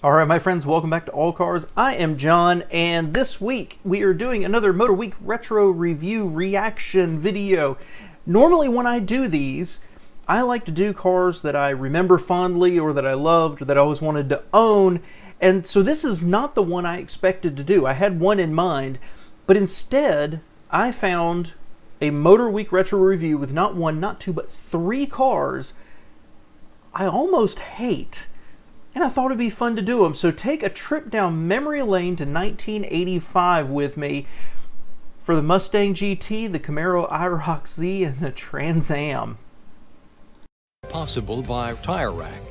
All right, my friends, welcome back to All Cars. I am John, and this week we are doing another Motor Week Retro Review reaction video. Normally when I do these, I like to do cars that I remember fondly or that I loved or that I always wanted to own. And so this is not the one I expected to do. I had one in mind, but instead I found a Motor Week Retro Review with not one, not two, but three cars I almost hate. And I thought it'd be fun to do them. So take a trip down memory lane to 1985 with me for the Mustang GT, the Camaro Iroc Z, and the Trans Am. Possible by Tire Rack.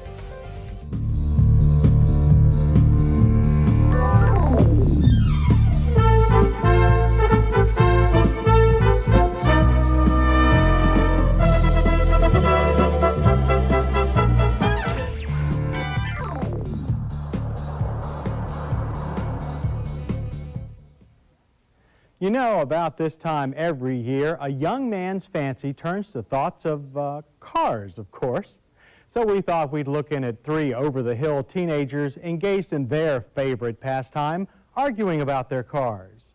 You know, about this time every year, a young man's fancy turns to thoughts of cars, of course. So we thought we'd look in at three over-the-hill teenagers engaged in their favorite pastime, arguing about their cars.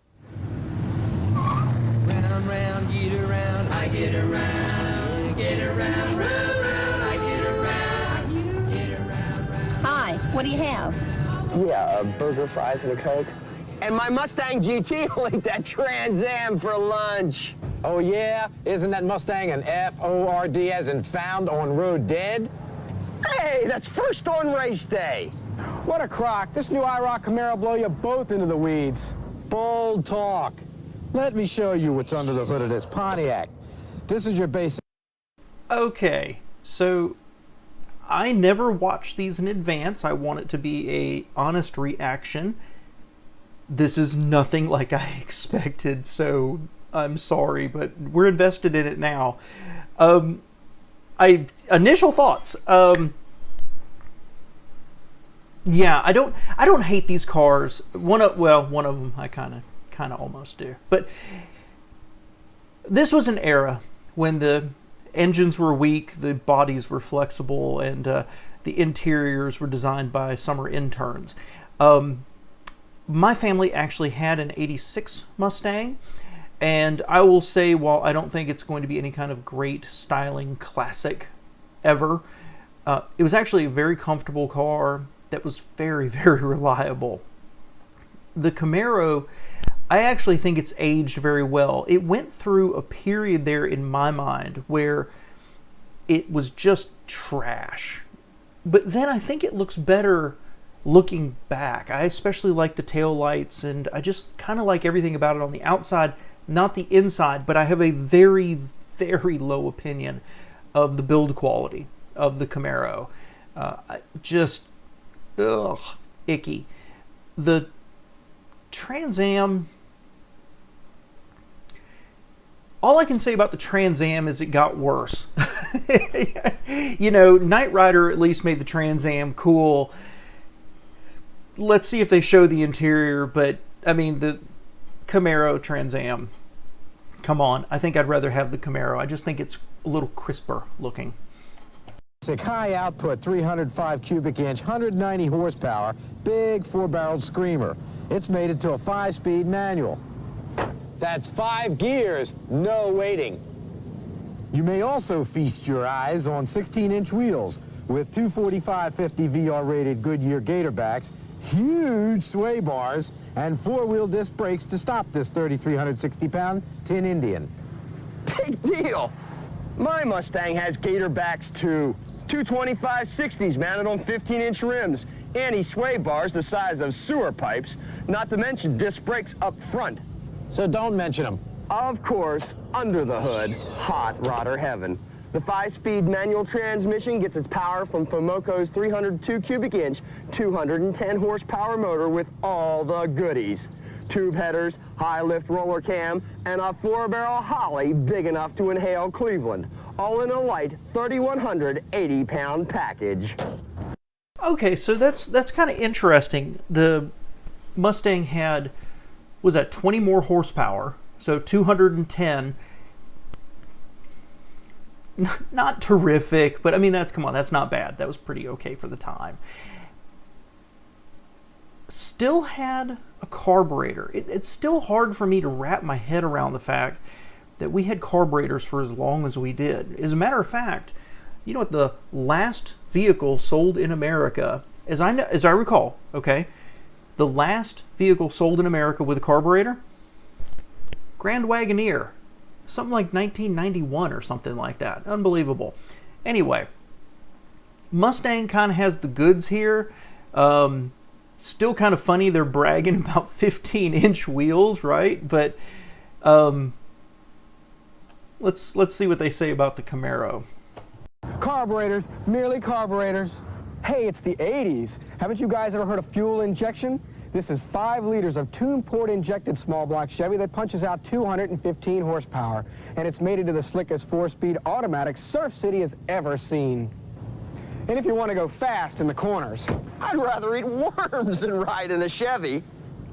Round, round, get around, I get around, round, I get around, you get around. Hi, what do you have? Yeah, a burger, fries, and a Coke. And my Mustang GT will eat that Trans Am for lunch. Oh yeah? Isn't that Mustang an F-O-R-D as in found on road dead? Hey, that's first on race day. What a crock. This new Iroc Camaro blow you both into the weeds. Bold talk. Let me show you what's under the hood of this Pontiac. This is your basic... Okay, so I never watch these in advance. I want it to be an honest reaction. This is nothing like I expected, so I'm sorry, but we're invested in it now. Initial thoughts. Yeah, I don't hate these cars. One of them I kind of almost do. But this was an era when the engines were weak, the bodies were flexible, and the interiors were designed by summer interns. My family actually had an '86 Mustang, and I will say, while I don't think it's going to be any kind of great styling classic ever, it was actually a very comfortable car that was very, very reliable. The Camaro, I actually think it's aged very well. It went through a period there in my mind where it was just trash, but then I think it looks better looking back. I especially like the tail lights, and I just kind of like everything about it on the outside, not the inside, but I have a very, very low opinion of the build quality of the Camaro. Just, ugh, icky. The Trans Am, all I can say about the Trans Am is it got worse. You know, Knight Rider at least made the Trans Am cool. Let's see if they show the interior, but I mean, the Camaro Trans Am, come on. I think I'd rather have the Camaro. I just think it's a little crisper looking. High output, 305 cubic inch, 190 horsepower, big four-barreled screamer. It's made it to a 5-speed manual. That's 5 gears, no waiting. You may also feast your eyes on 16-inch wheels with 245/50 VR-rated Goodyear Gatorbacks, huge sway bars, and 4-wheel disc brakes to stop this 3,360-pound Tin Indian. Big deal. My Mustang has Gatorbacks too. 225/60s mounted on 15-inch rims, anti-sway bars the size of sewer pipes, not to mention disc brakes up front. So don't mention them. Of course, under the hood, hot rodder heaven. The 5-speed manual transmission gets its power from Fomoco's 302 cubic inch, 210 horsepower motor with all the goodies. Tube headers, high lift roller cam, and a 4-barrel Holly big enough to inhale Cleveland. All in a light 3,180-pound package. Okay, so that's kind of interesting. The Mustang had, was that 20 more horsepower, so 210. Not terrific, but I mean, come on, that's not bad. That was pretty okay for the time. still had a carburetor. It's still hard for me to wrap my head around the fact that we had carburetors for as long as we did. As a matter of fact, you know what the last vehicle sold in America, as I recall, okay, the last vehicle sold in America with a carburetor? Grand Wagoneer. Something like 1991 or something like that. Unbelievable. Anyway, Mustang kind of has the goods here. Still kind of funny they're bragging about 15-inch wheels, right? But let's see what they say about the Camaro. Carburetors, merely carburetors. Hey, it's the 80s. Haven't you guys ever heard of fuel injection? This is 5 liters of tune-port injected small block Chevy that punches out 215 horsepower, and it's made into the slickest 4-speed automatic Surf City has ever seen. And if you want to go fast in the corners, I'd rather eat worms than ride in a Chevy.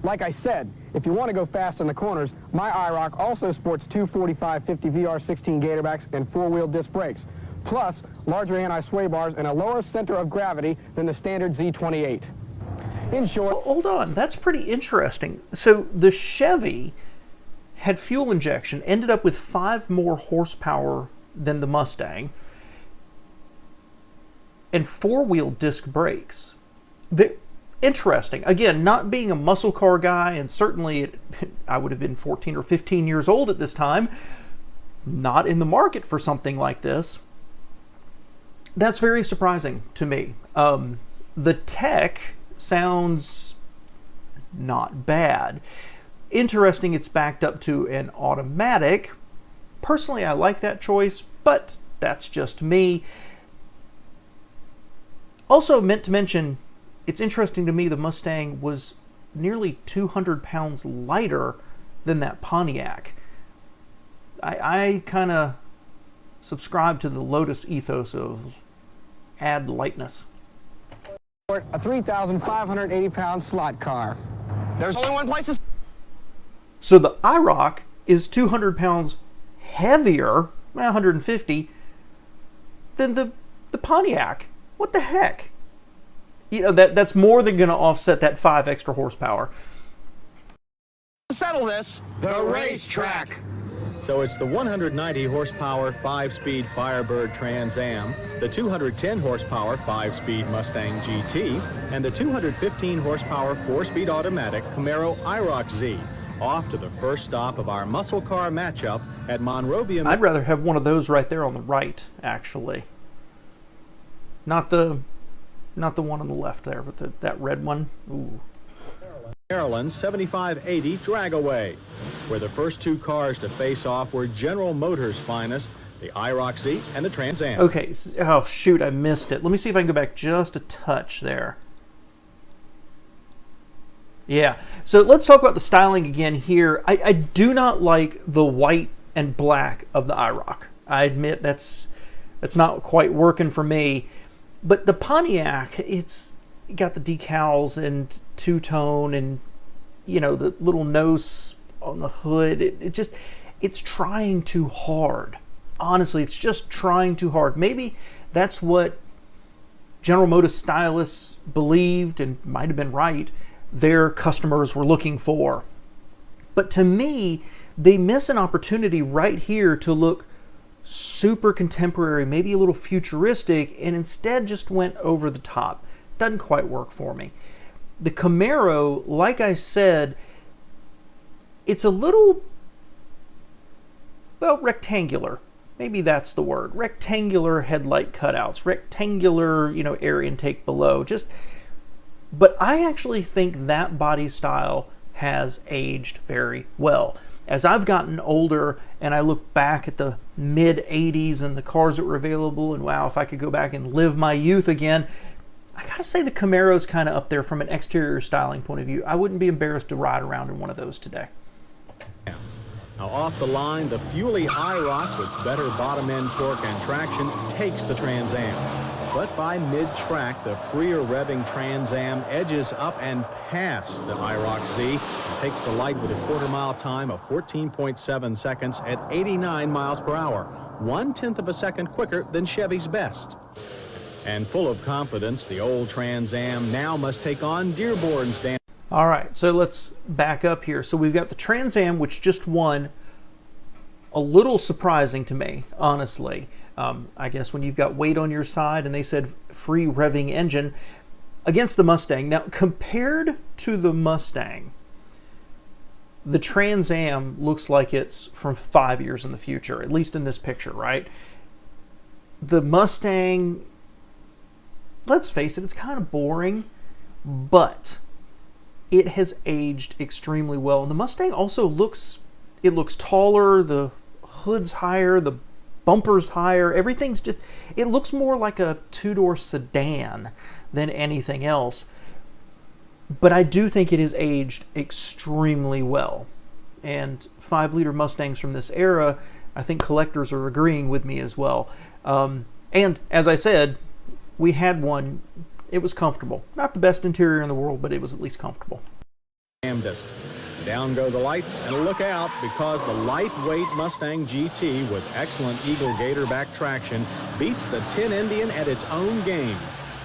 like I said, if you want to go fast in the corners, my Iroc also sports 245/50 VR16 Gatorbacks and 4-wheel disc brakes, plus larger anti-sway bars and a lower center of gravity than the standard Z28. In short... Hold on, that's pretty interesting. So the Chevy had fuel injection, ended up with 5 more horsepower than the Mustang, and 4-wheel disc brakes. Interesting. Again, not being a muscle car guy, and certainly I would have been 14 or 15 years old at this time, not in the market for something like this. That's very surprising to me. The tech sounds not bad. Interesting, it's backed up to an automatic. Personally, I like that choice, but that's just me. Also meant to mention, it's interesting to me the Mustang was nearly 200 pounds lighter than that Pontiac. I kind of subscribe to the Lotus ethos of add lightness. A 3,580-pound slot car. There's only one place to... So the Iroc is 200 pounds heavier, 150, than the Pontiac. What the heck? You know, that's more than going to offset that 5 extra horsepower. settle this, the racetrack. So it's the 190 horsepower 5-speed Firebird Trans Am, the 210 horsepower 5-speed Mustang GT, and the 215 horsepower 4-speed automatic Camaro Iroc Z. Off to the first stop of our muscle car matchup at Monrovia. I'd rather have one of those right there on the right, actually. Not the one on the left there, but that red one. Ooh. Maryland's 7580 Dragaway, where the first 2 cars to face off were General Motors' finest, the Iroc Z and the Trans Am. Okay, oh shoot, I missed it. Let me see if I can go back just a touch there. Yeah, so let's talk about the styling again here. I do not like the white and black of the Iroc. I admit that's not quite working for me. But the Pontiac, it's got the decals and two-tone and, you know, the little nose on the hood. It's trying too hard. Honestly, it's just trying too hard. Maybe that's what General Motors stylists believed, and might have been right, their customers were looking for. But to me, they miss an opportunity right here to look super contemporary, maybe a little futuristic, and instead just went over the top. Doesn't quite work for me. The Camaro, like I said, it's a little, well, rectangular. Maybe that's the word. Rectangular headlight cutouts, rectangular, you know, air intake below. But I actually think that body style has aged very well. As I've gotten older and I look back at the mid-'80s and the cars that were available, and wow, if I could go back and live my youth again, I gotta say the Camaro's kind of up there from an exterior styling point of view. I wouldn't be embarrassed to ride around in one of those today. Now off the line, the Fuelie Iroc with better bottom end torque and traction takes the Trans Am. But by mid-track, the freer revving Trans Am edges up and past the Iroc Z and takes the light with a quarter-mile time of 14.7 seconds at 89 miles per hour, 1/10 of a second quicker than Chevy's best. And full of confidence, the old Trans Am now must take on Dearborn's dance. All right, so let's back up here. So we've got the Trans Am, which just won. A little surprising to me, honestly. I guess when you've got weight on your side and they said free revving engine against the Mustang. Now, compared to the Mustang, the Trans Am looks like it's from 5 years in the future, at least in this picture, right? The Mustang, let's face it, it's kind of boring, but it has aged extremely well. And the Mustang also looks taller, the hood's higher, the bumper's higher, everything's just, it looks more like a two-door sedan than anything else. But I do think it has aged extremely well. And 5-liter Mustangs from this era, I think collectors are agreeing with me as well. And as I said, we had one. It was comfortable. Not the best interior in the world, but it was at least comfortable. Damnedest. Down go the lights, and look out, because the lightweight Mustang GT with excellent Eagle Gatorback traction beats the Tin Indian at its own game.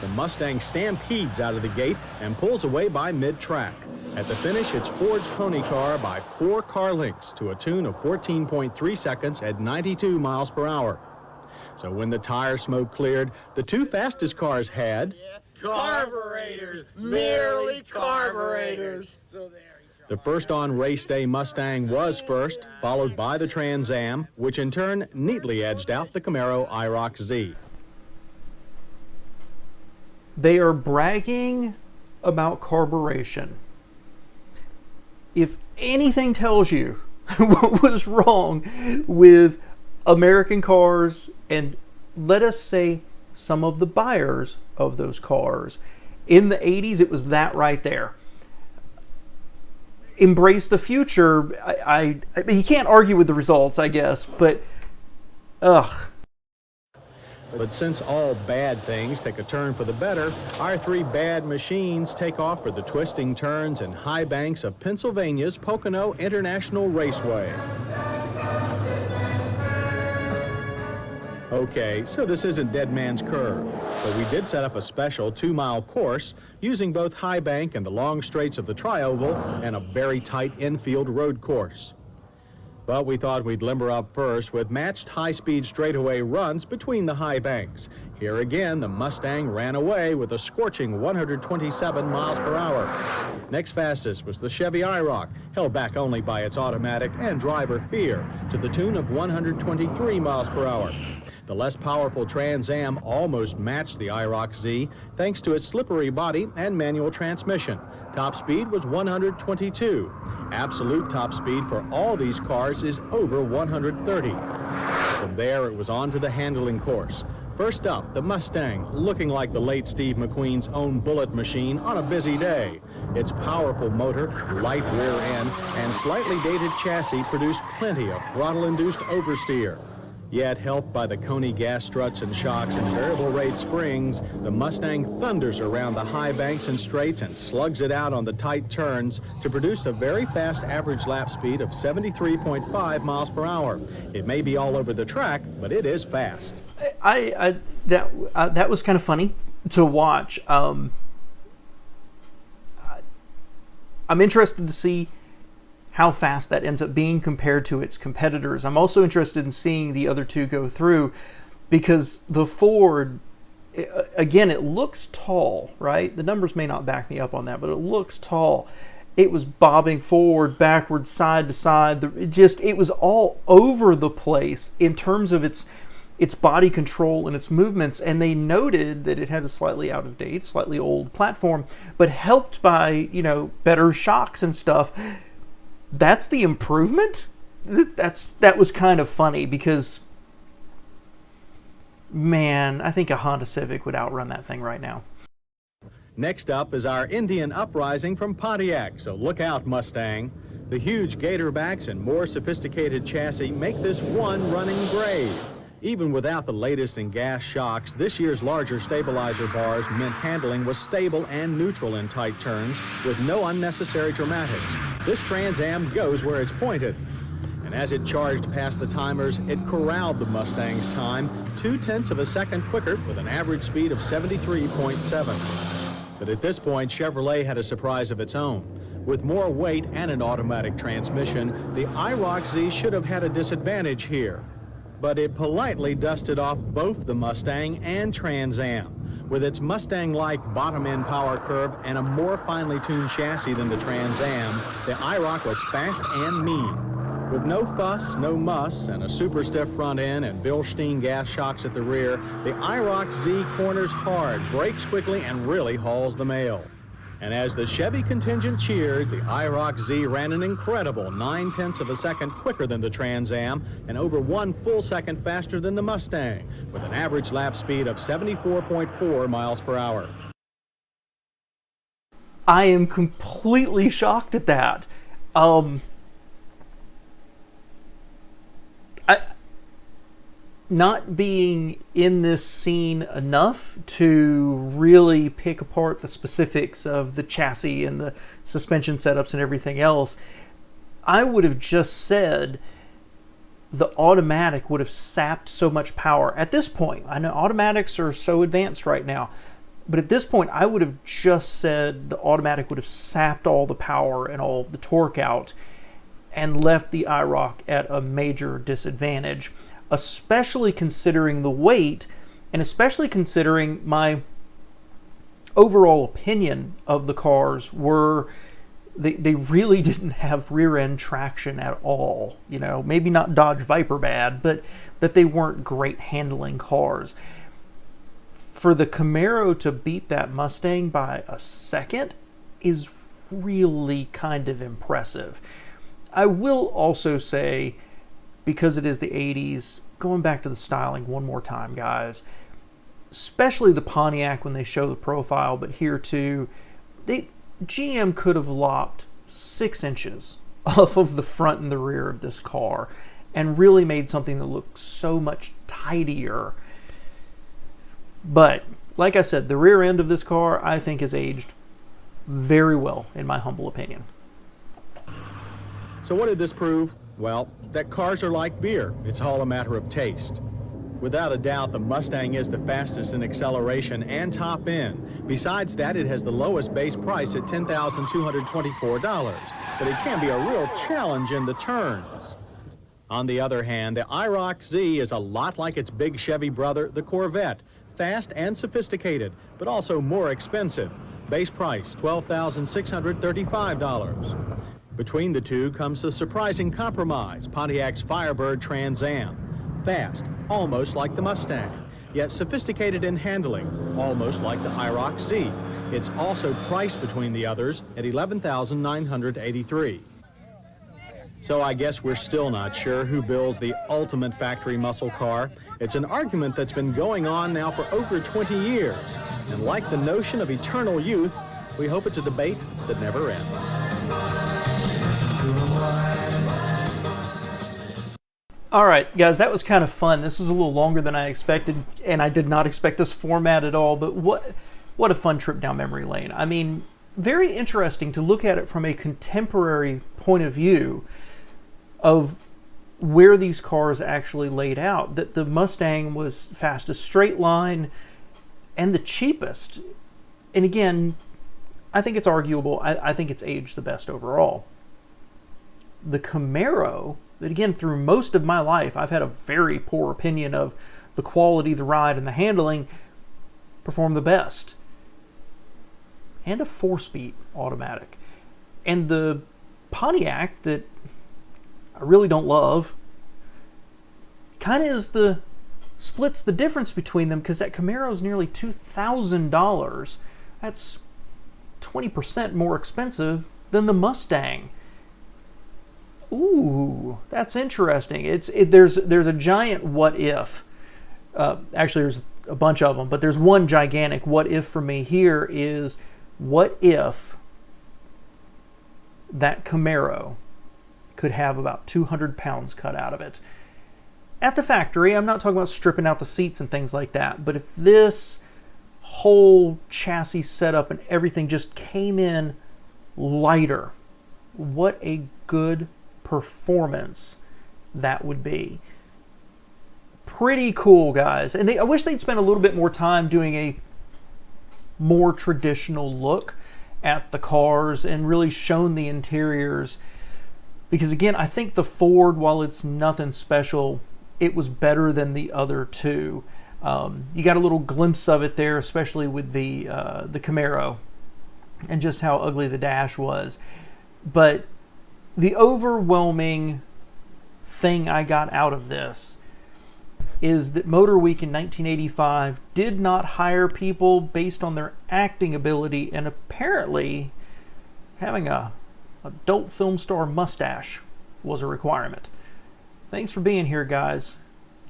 The Mustang stampedes out of the gate and pulls away by mid-track. At the finish, it's Ford's pony car by 4 car lengths to a tune of 14.3 seconds at 92 miles per hour. So when the tire smoke cleared, the 2 fastest cars had Carburetors, merely carburetors. the first on race day Mustang was first, followed by the Trans Am, which in turn neatly edged out the Camaro Iroc Z. They are bragging about carburation. If anything tells you what was wrong with American cars, and let us say some of the buyers of those cars in the 80s, it was that right there. Embrace the future. I mean, you can't argue with the results, I guess, but ugh. But since all bad things take a turn for the better, our 3 bad machines take off for the twisting turns and high banks of Pennsylvania's Pocono International Raceway. Okay, so this isn't Dead Man's Curve, but we did set up a special 2-mile course using both high bank and the long straights of the tri-oval and a very tight infield road course. But we thought we'd limber up first with matched high-speed straightaway runs between the high banks. Here again, the Mustang ran away with a scorching 127 miles per hour. Next fastest was the Chevy Iroc, held back only by its automatic and driver fear, to the tune of 123 miles per hour. The less powerful Trans Am almost matched the Iroc Z thanks to its slippery body and manual transmission. Top speed was 122. Absolute top speed for all these cars is over 130. From there, it was on to the handling course. First up, the Mustang, looking like the late Steve McQueen's own bullet machine on a busy day. Its powerful motor, light rear end, and slightly dated chassis produced plenty of throttle-induced oversteer. Yet, helped by the Coney gas struts and shocks and variable rate springs, the Mustang thunders around the high banks and straights and slugs it out on the tight turns to produce a very fast average lap speed of 73.5 miles per hour. It may be all over the track, but it is fast. That was kind of funny to watch. I'm interested to see how fast that ends up being compared to its competitors. I'm also interested in seeing the other 2 go through, because the Ford, again, it looks tall, right? The numbers may not back me up on that, but it looks tall. It was bobbing forward, backwards, side to side. It was all over the place in terms of its body control and its movements, and they noted that it had a slightly out of date, slightly old platform, but helped by, better shocks and stuff. That's the improvement? That was kind of funny, because, man, I think a Honda Civic would outrun that thing right now. Next up is our Indian Uprising from Pontiac, so look out, Mustang. The huge Gatorbacks and more sophisticated chassis make this one running brave. Even without the latest in gas shocks, this year's larger stabilizer bars meant handling was stable and neutral in tight turns with no unnecessary dramatics. This Trans Am goes where it's pointed. And as it charged past the timers, it corralled the Mustang's time 0.2 of a second quicker with an average speed of 73.7. But at this point, Chevrolet had a surprise of its own. With more weight and an automatic transmission, the Iroc Z should have had a disadvantage here. But it politely dusted off both the Mustang and Trans Am. With its Mustang-like bottom-end power curve and a more finely tuned chassis than the Trans Am, the Iroc was fast and mean. With no fuss, no muss, and a super stiff front end and Bilstein gas shocks at the rear, the Iroc Z corners hard, brakes quickly, and really hauls the mail. And as the Chevy contingent cheered, the Iroc Z ran an incredible 9/10 of a second quicker than the Trans Am and over 1 full second faster than the Mustang, with an average lap speed of 74.4 miles per hour. I am completely shocked at that. Not being in this scene enough to really pick apart the specifics of the chassis and the suspension setups and everything else, I would have just said the automatic would have sapped so much power. At this point, I know automatics are so advanced right now, but at this point I would have just said the automatic would have sapped all the power and all the torque out and left the Iroc at a major disadvantage, especially considering the weight and especially considering my overall opinion of the cars were they really didn't have rear end traction at all. You know, maybe not Dodge Viper bad, but that they weren't great handling cars. For the Camaro to beat that Mustang by a second is really kind of impressive. I will also say, because it is the 80s, going back to the styling one more time, guys, especially the Pontiac when they show the profile, but here too, GM could have lopped 6 inches off of the front and the rear of this car and really made something that looked so much tidier. But like I said, the rear end of this car I think has aged very well, in my humble opinion. So what did this prove? Well, that cars are like beer. It's all a matter of taste. Without a doubt, the Mustang is the fastest in acceleration and top end. Besides that, it has the lowest base price at $10,224, but it can be a real challenge in the turns. On the other hand, the Iroc Z is a lot like its big Chevy brother, the Corvette. Fast and sophisticated, but also more expensive. Base price, $12,635. Between the two comes the surprising compromise, Pontiac's Firebird Trans Am. Fast, almost like the Mustang, yet sophisticated in handling, almost like the Iroc Z. It's also priced between the others at $11,983. So I guess we're still not sure who builds the ultimate factory muscle car. It's an argument that's been going on now for over 20 years. And like the notion of eternal youth, we hope it's a debate that never ends. All right, guys, that was kind of fun. This was a little longer than I expected, and I did not expect this format at all, but what a fun trip down memory lane. I mean, very interesting to look at it from a contemporary point of view of where these cars actually laid out. That the Mustang was fastest straight line and the cheapest. And again, I think it's arguable. I think it's aged the best overall. The Camaro, that again, through most of my life, I've had a very poor opinion of the quality, the ride, and the handling, performed the best. And a 4-speed automatic. And the Pontiac, that I really don't love, kind of is splits the difference between them, because that Camaro is nearly $2,000. That's 20% more expensive than the Mustang. Ooh, that's interesting. There's a giant what if. Actually, there's a bunch of them, but there's one gigantic what if for me here is, what if that Camaro could have about 200 pounds cut out of it? At the factory, I'm not talking about stripping out the seats and things like that, but if this whole chassis setup and everything just came in lighter, what a good performance that would be. Pretty cool, guys. And I wish they'd spend a little bit more time doing more traditional look at the cars and really shown the interiors. Because again, I think the Ford, while it's nothing special, it was better than the other two. You got a little glimpse of it there, especially with the Camaro and just how ugly the dash was. But the overwhelming thing I got out of this is that Motor Week in 1985 did not hire people based on their acting ability, and apparently having a adult film star mustache was a requirement. Thanks for being here, guys.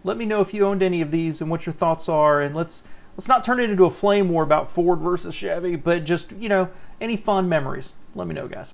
Let me know if you owned any of these and what your thoughts are, and let's not turn it into a flame war about Ford versus Chevy, but just, you know, any fond memories. Let me know, guys.